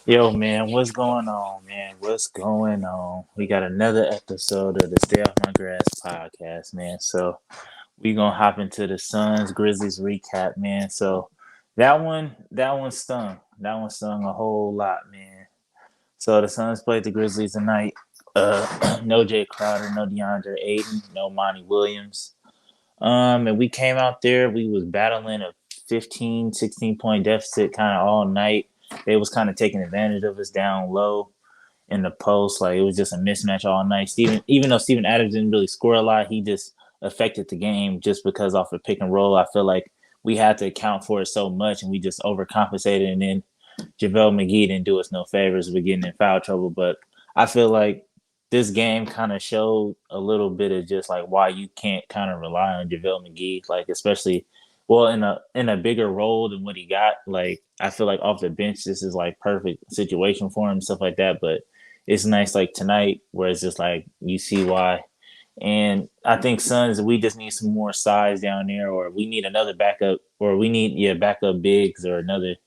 Yo, man, what's going on, man? What's going on? We got another episode of the Stay Off My Grass podcast, man. So we gonna hop into the Suns Grizzlies recap, man. So that one stung. That one stung a whole lot, man. So the Suns played the Grizzlies tonight. No Jay Crowder, no DeAndre Ayton, no Monty Williams. And we came out there. We was battling a 15, 16 point deficit kind of all night. They was kind of taking advantage of us down low in the post. Like it was just a mismatch all night. Even though Steven Adams didn't really score a lot, he just affected the game just because off the pick and roll. I feel like we had to account for it so much, and we just overcompensated. And then JaVale McGee didn't do us no favors with getting in foul trouble. But I feel like this game kind of showed a little bit of just like why you can't kind of rely on JaVale McGee, like especially well in a bigger role than what he got. Like I feel like off the bench, this is like perfect situation for him, stuff like that. But it's nice like tonight where it's just like you see why. And I think Suns, we just need some more size down there, or we need another backup, or we need backup bigs or another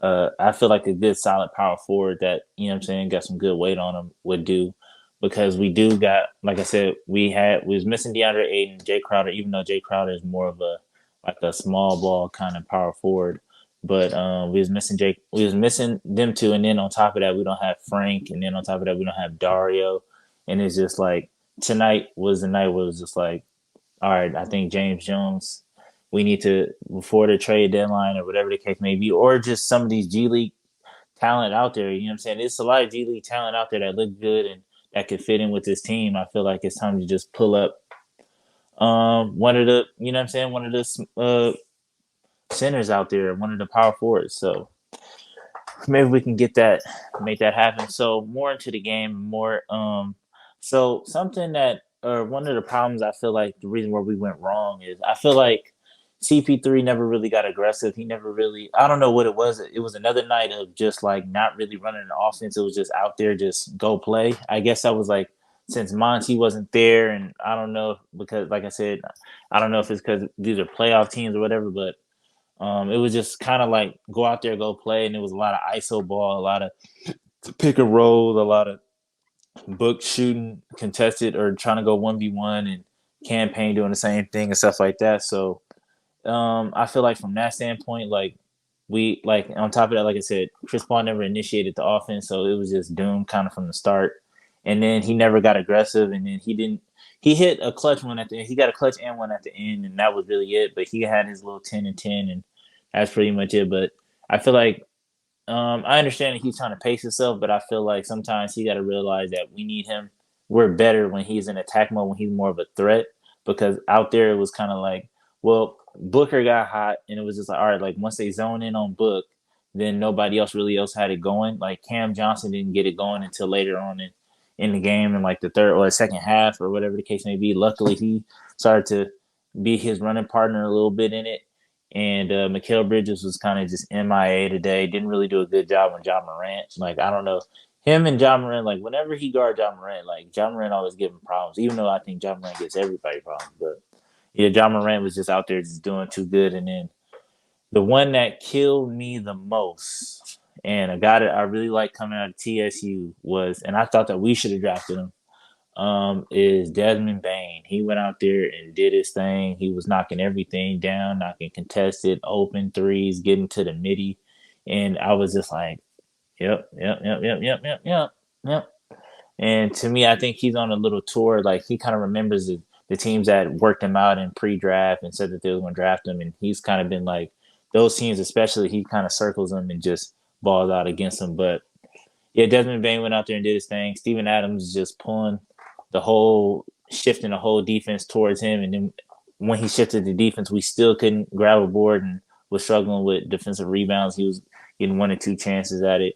I feel like a good solid power forward that, you know what I'm saying, got some good weight on him would do because we do got, like I said, we was missing DeAndre Ayton, Jay Crowder, even though Jay Crowder is more of a like a small ball kind of power forward. But we was missing them two, and then on top of that, we don't have Frank, and then on top of that, we don't have Dario, and it's just like tonight was the night where it was just like, all right, I think James Jones, we need to before the trade deadline or whatever the case may be, or just some of these G League talent out there. You know what I'm saying? There's a lot of G League talent out there that look good and that could fit in with this team. I feel like it's time to just pull up one of the, you know what I'm saying, one of the centers out there, one of the power forwards. So maybe we can get that, make that happen. So more into the game, more. So something that, or one of the problems I feel like the reason where we went wrong is I feel like CP3 never really got aggressive. He never really. I don't know what it was. It was another night of just like not really running an offense. It was just out there, just go play. I guess that was like since Monty wasn't there, and I don't know because, like I said, I don't know if it's because these are playoff teams or whatever, but it was just kind of like go out there, go play, and it was a lot of ISO ball, a lot of pick and roll, a lot of book shooting, contested, or trying to go 1v1 and campaign doing the same thing and stuff like that. So I feel like from that standpoint, like we like on top of that, like I said, Chris Paul never initiated the offense, so it was just doomed kind of from the start. And then he never got aggressive, and then he didn't. He hit a clutch one at the end. He got a clutch and one at the end, and that was really it. But he had his little 10 and 10, and that's pretty much it. But I feel like I understand that he's trying to pace himself, but I feel like sometimes he got to realize that we need him. We're better when he's in attack mode, when he's more of a threat. Because out there, it was kind of like, well, Booker got hot, and it was just like, all right, like once they zone in on Book, then nobody else had it going. Like Cam Johnson didn't get it going until later on in the game, in like the third or the second half, or whatever the case may be. Luckily, he started to be his running partner a little bit in it. And Mikal Bridges was kind of just MIA today. Didn't really do a good job on John Morant. Like I don't know him and John Morant. Like whenever he guard John Morant, like John Morant always give him problems. Even though I think John Morant gives everybody problems, but yeah, John Morant was just out there just doing too good. And then the one that killed me the most, and a guy that I really like coming out of TSU was, and I thought that we should have drafted him, is Desmond Bain. He went out there and did his thing. He was knocking everything down, knocking contested, open threes, getting to the midi. And I was just like, yep. And to me, I think he's on a little tour. Like he kind of remembers the teams that worked him out in pre-draft and said that they were going to draft him. And he's kind of been like those teams, especially he kind of circles them and just balls out against them. But yeah, Desmond Bain went out there and did his thing. Steven Adams just pulling shifting the whole defense towards him. And then when he shifted the defense, we still couldn't grab a board and was struggling with defensive rebounds. He was getting one or two chances at it.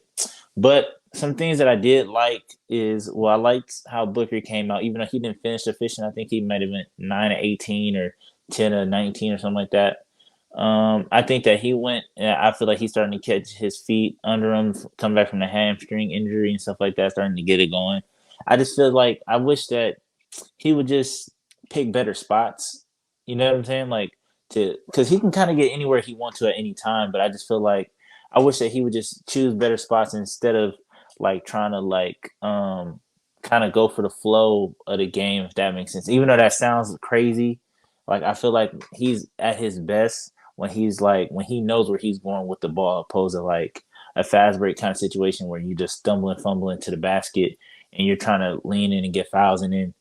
But some things that I did like is, well, I liked how Booker came out, even though he didn't finish efficient. I think he might have been 9 of 18 or 10 of 19 or something like that. I think that he went. I feel like he's starting to catch his feet under him, coming back from the hamstring injury and stuff like that, starting to get it going. I just feel like I wish that he would just pick better spots. You know what I'm saying? Like to because he can kind of get anywhere he wants to at any time. But I just feel like I wish that he would just choose better spots instead of like trying to like kind of go for the flow of the game, if that makes sense. Even though that sounds crazy, like I feel like he's at his best when he's like when he knows where he's going with the ball, opposed to like a fast break kind of situation where you just stumbling, fumbling to the basket and you're trying to lean in and get fouls, and then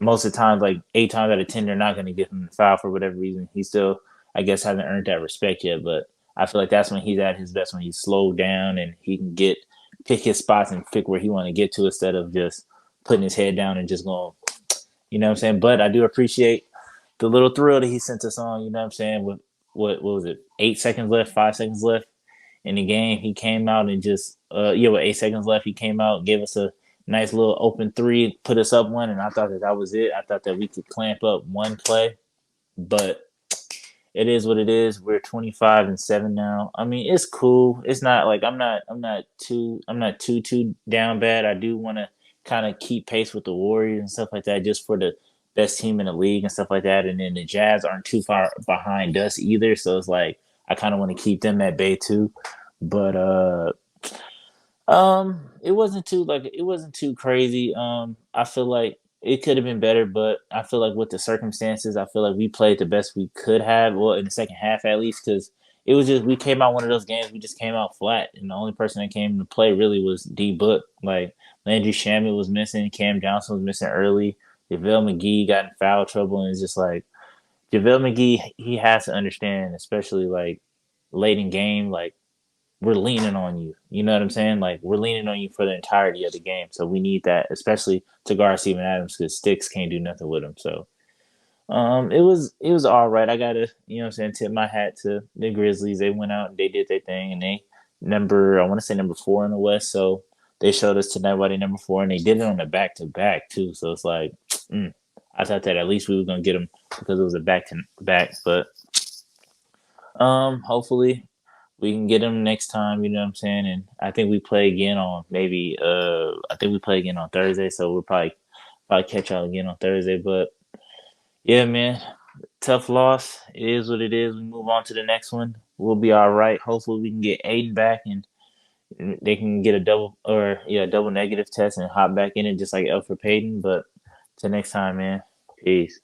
most of the times, like 8 times out of 10, they're not going to give him the foul for whatever reason. He still, I guess, hasn't earned that respect yet. But I feel like that's when he's at his best, when he's slowed down and he can pick his spots and pick where he want to get to instead of just putting his head down and just going. You know what I'm saying? But I do appreciate the little thrill that he sent us on. You know what I'm saying? With what was it? 8 seconds left, 5 seconds left in the game. He came out and just with 8 seconds left, he came out, gave us a nice little open three, put us up one, and I thought that that was it. I thought that we could clamp up one play, but it is what it is. We're 25-7 now. I mean, it's cool. It's not like I'm not too down bad. I do want to kind of keep pace with the Warriors and stuff like that, just for the best team in the league and stuff like that. And then the Jazz aren't too far behind us either, so it's like I kind of want to keep them at bay too. But it wasn't too crazy. I feel like it could have been better, but I feel like with the circumstances, I feel like we played the best we could have. Well, in the second half at least, because it was just we came out one of those games we just came out flat, and the only person that came to play really was D Book. Like Landry Shamet was missing, Cam Johnson was missing early. JaVale McGee got in foul trouble, and it's just like JaVale McGee, he has to understand, especially like late in game, like we're leaning on you. You know what I'm saying? Like we're leaning on you for the entirety of the game. So we need that, especially to guard Steven Adams, because Sticks can't do nothing with him. So it was all right. I gotta, you know what I'm saying, tip my hat to the Grizzlies. They went out and they did their thing, and they I wanna say number 4 in the West. So they showed us tonight why they number 4, and they did it on a back to back too. So it's like I thought that at least we were gonna get them because it was a back to back. But hopefully we can get them next time, you know what I'm saying? And I think we play again on maybe I think we play again on Thursday, so we'll probably catch y'all again on Thursday. But yeah, man, tough loss. It is what it is. We move on to the next one. We'll be all right. Hopefully we can get Aiden back and they can get a double negative test and hop back in it just like Alfred Payton. But till next time, man. Peace.